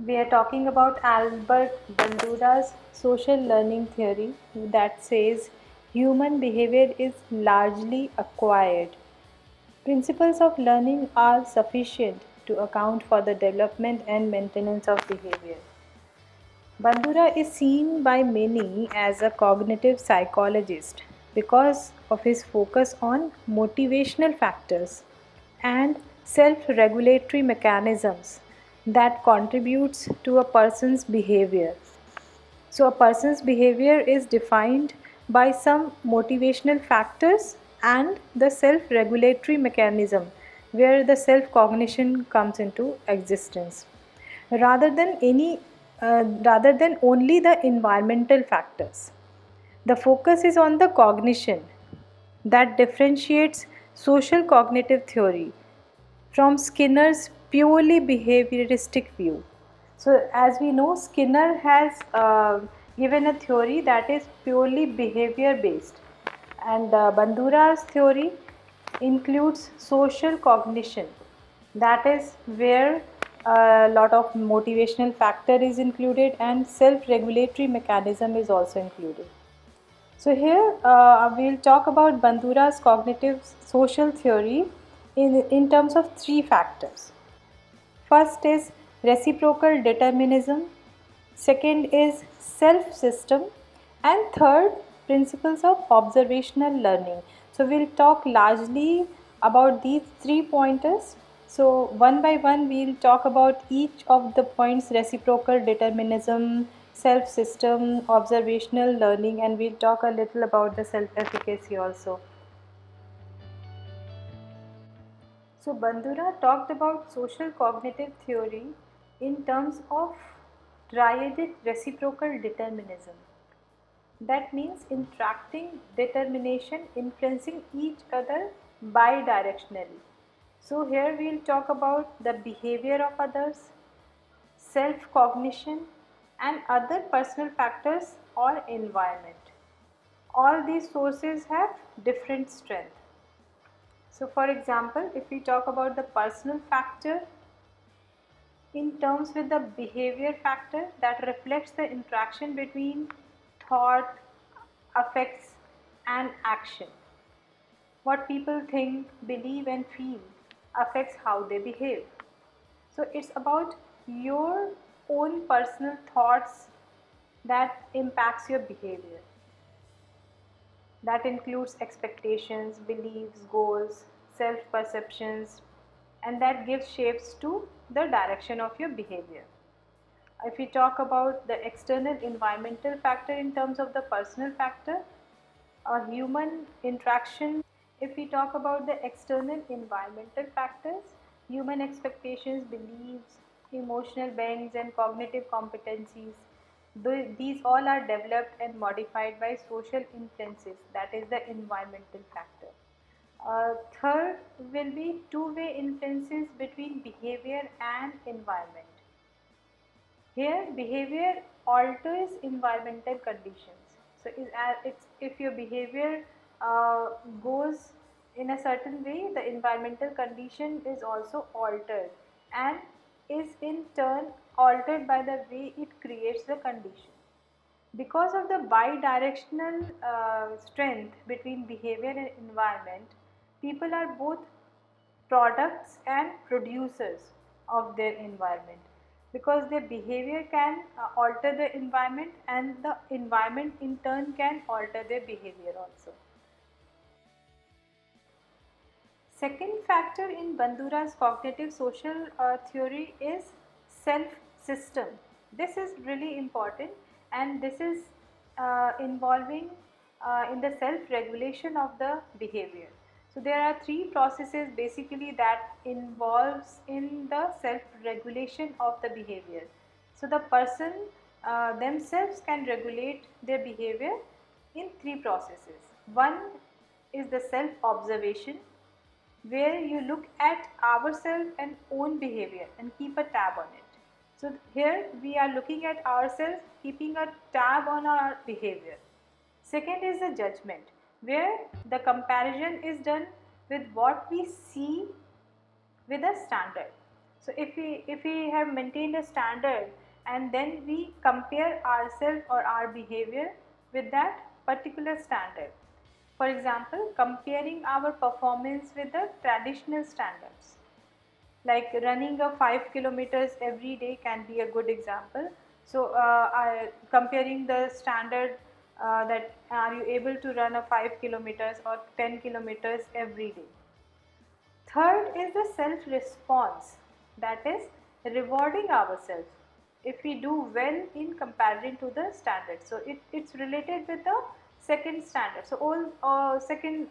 We are talking about Albert Bandura's social learning theory that says human behavior is largely acquired. Principles of learning are sufficient to account for the development and maintenance of behavior. Bandura is seen by many as a cognitive psychologist because of his focus on motivational factors and self-regulatory mechanisms that contributes to a person's behavior. So, a person's behavior is defined by some motivational factors and the self regulatory mechanism where the self cognition comes into existence rather than rather than only the environmental factors. The focus is on the cognition that differentiates social cognitive theory from Skinner's purely behavioristic view. So, as we know, Skinner has given a theory that is purely behavior based, and Bandura's theory includes social cognition, that is where a lot of motivational factor is included and self regulatory mechanism is also included. So here we'll talk about Bandura's cognitive social theory in terms of three factors. First is reciprocal determinism, second is self system, and third principles of observational learning. So we'll talk largely about these three pointers. So one by one we'll talk about each of the points: reciprocal determinism, self system, observational learning, and we'll talk a little about the self efficacy also. So Bandura talked about social cognitive theory in terms of triadic reciprocal determinism. That means interacting determination influencing each other bidirectionally. So here we'll talk about the behavior of others, self-cognition and other personal factors or environment. All these sources have different strength. So for example, if we talk about the personal factor in terms with the behavior factor that reflects the interaction between thought, affects and action. What people think, believe and feel affects how they behave. So it's about your own personal thoughts that impacts your behavior. That includes expectations, beliefs, goals, self perceptions, and that gives shapes to the direction of your behavior. If we talk about the external environmental factor in terms of the personal factor, a human interaction. If we talk about the external environmental factors, human expectations, beliefs, emotional bends, and cognitive competencies, these all are developed and modified by social influences, that is the environmental factor. Third will be two-way influences between behavior and environment. Here, behavior alters environmental conditions. So, if your behavior goes in a certain way, the environmental condition is also altered and is in turn altered by the way it creates the condition. Because of the bidirectional strength between behavior and environment, people are both products and producers of their environment because their behavior can alter the environment and the environment in turn can alter their behavior also. Second factor in Bandura's cognitive social theory is self system. This is really important and this is involving in the self regulation of the behavior. So there are three processes basically that involves in the self regulation of the behavior. So the person themselves can regulate their behavior in three processes. One is the self observation, where you look at ourselves and own behavior and keep a tab on it. So here we are looking at ourselves, keeping a tab on our behavior. Second is the judgment, where the comparison is done with what we see with a standard. So if we have maintained a standard and then we compare ourselves or our behavior with that particular standard, for example comparing our performance with the traditional standards, like running a 5 kilometers every day can be a good example. So comparing the standard, that are you able to run a 5 kilometers or 10 kilometers every day. Third is the self response, that is rewarding ourselves if we do well in comparison to the standard. So it's related with the second standard. So all second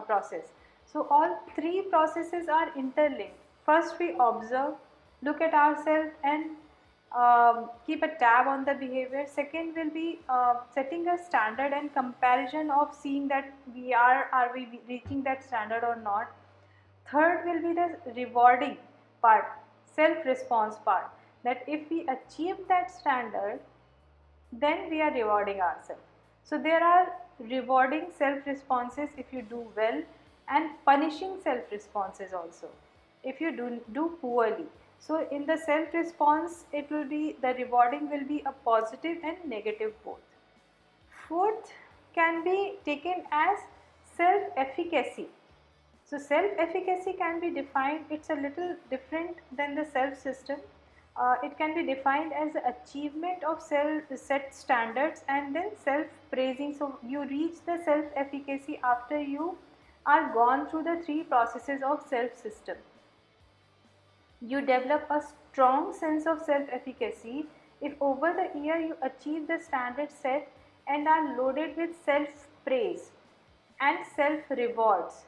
process. So all three processes are interlinked. First we observe, look at ourselves and keep a tab on the behavior. Second will be setting a standard and comparison of seeing that are we reaching that standard or not. Third will be the rewarding part, self response part, that if we achieve that standard then we are rewarding ourselves. So there are rewarding self responses if you do well, and punishing self responses also if you do poorly. So in the self response it will be, the rewarding will be a positive and negative both. Fourth can be taken as self efficacy. So self efficacy can be defined, it's a little different than the self system. It can be defined as the achievement of self set standards and then self praising. So you reach the self efficacy after you are gone through the three processes of self system. You develop a strong sense of self efficacy if over the year you achieve the standard set and are loaded with self praise and self rewards.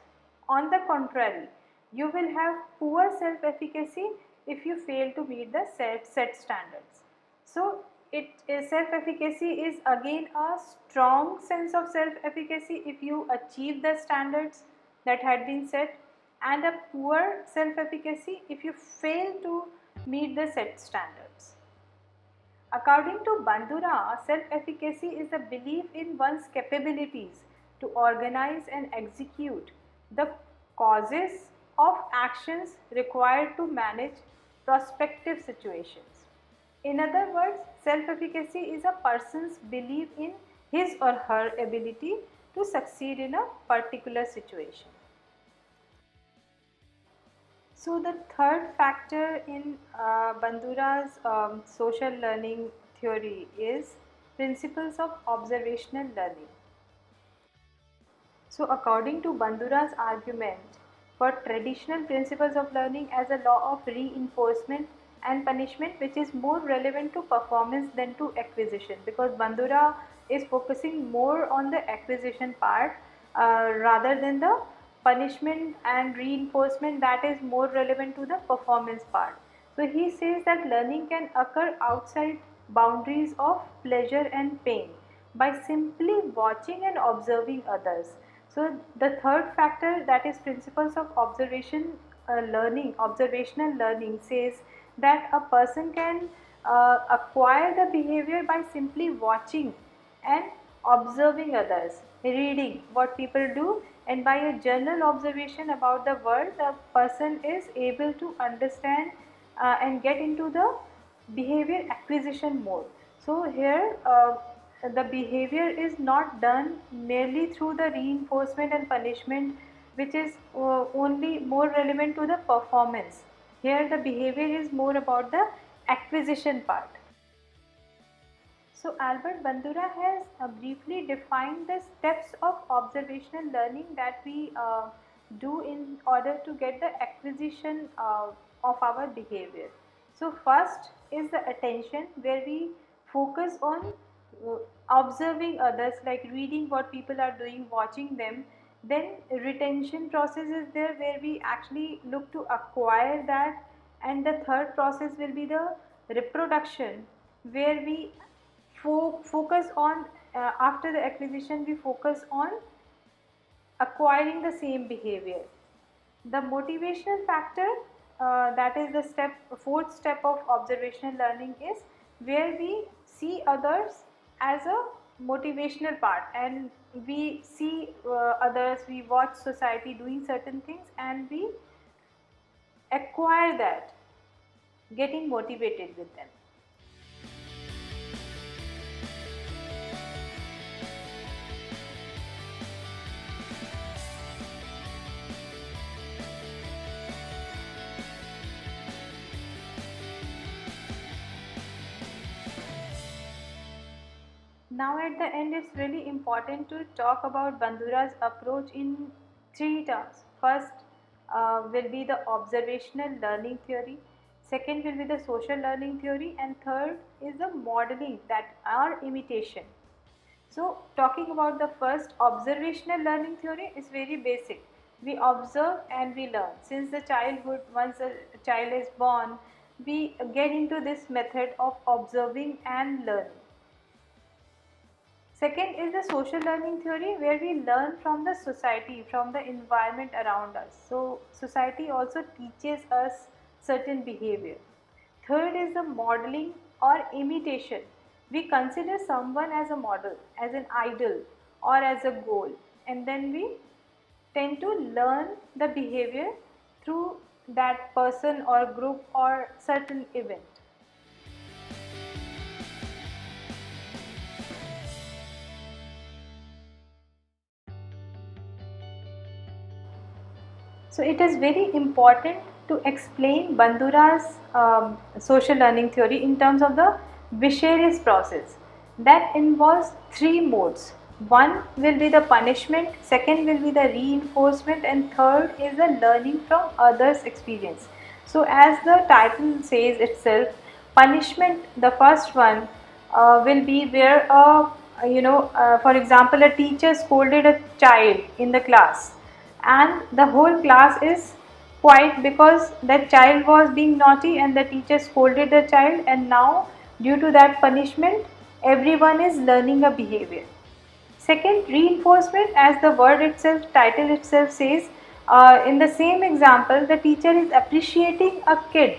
On the contrary, you will have poor self efficacy if you fail to meet the set standards. So, self efficacy is again a strong sense of self efficacy if you achieve the standards that had been set, and a poor self efficacy if you fail to meet the set standards. According to Bandura, self efficacy is the belief in one's capabilities to organize and execute the causes of actions required to manage prospective situations. In other words, self efficacy is a person's belief in his or her ability to succeed in a particular situation. So the third factor in Bandura's social learning theory is principles of observational learning. So according to Bandura's argument, for traditional principles of learning as a law of reinforcement and punishment, which is more relevant to performance than to acquisition, because Bandura is focusing more on the acquisition part rather than the punishment and reinforcement that is more relevant to the performance part. So he says that learning can occur outside boundaries of pleasure and pain by simply watching and observing others. So the third factor, that is principles of observational learning, says that a person can acquire the behavior by simply watching and observing others, reading what people do, and by a general observation about the world, the person is able to understand and get into the behavior acquisition mode. So here the behavior is not done merely through the reinforcement and punishment, which is only more relevant to the performance. Here the behavior is more about the acquisition part. So Albert Bandura has briefly defined the steps of observational learning that we do in order to get the acquisition of our behavior. So first is the attention, where we focus on uh, observing others, like reading what people are doing, watching them. Then retention process is there, where we actually look to acquire that, and the third process will be the reproduction, where we focus on after the acquisition we focus on acquiring the same behavior. The motivational factor, that is the fourth step of observational learning, is where we see others as a motivational part, and we see others, we watch society doing certain things and we acquire that, getting motivated with them. Now at the end, it's really important to talk about Bandura's approach in three terms. First will be the observational learning theory, second will be the social learning theory, and third is the modeling, that are imitation. So talking about the first, observational learning theory is very basic. We observe and we learn. Since the childhood, once a child is born, we get into this method of observing and learning. Second is the social learning theory, where we learn from the society, from the environment around us. So society also teaches us certain behavior. Third is the modeling or imitation. We consider someone as a model, as an idol, or as a goal, and then we tend to learn the behavior through that person or group or certain event. So it is very important to explain Bandura's social learning theory in terms of the Vicarious process that involves three modes. One will be the punishment, second will be the reinforcement, and third is the learning from others' experience. So as the title says itself, punishment, the first one will be where for example, a teacher scolded a child in the class and the whole class is quiet because that child was being naughty and the teacher scolded the child, and now due to that punishment everyone is learning a behavior. Second, reinforcement, as the word itself, title itself says, in the same example the teacher is appreciating a kid.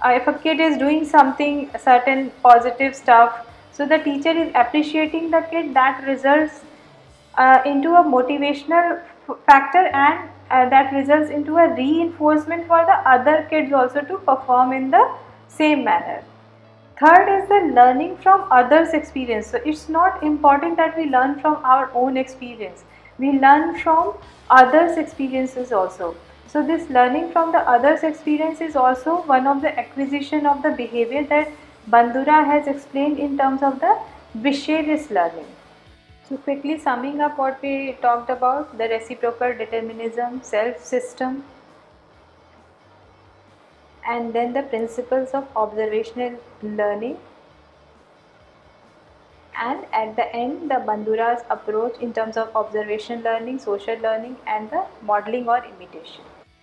If a kid is doing something, certain positive stuff, so the teacher is appreciating the kid, that results into a motivational factor, and that results into a reinforcement for the other kids also to perform in the same manner. Third is the learning from others' experience. So it's not important that we learn from our own experience. We learn from others' experiences also. So this learning from the others' experience is also one of the acquisition of the behavior that Bandura has explained in terms of the vicarious learning. So quickly summing up what we talked about, the reciprocal determinism, self system, and then the principles of observational learning, and at the end the Bandura's approach in terms of observation learning, social learning, and the modeling or imitation.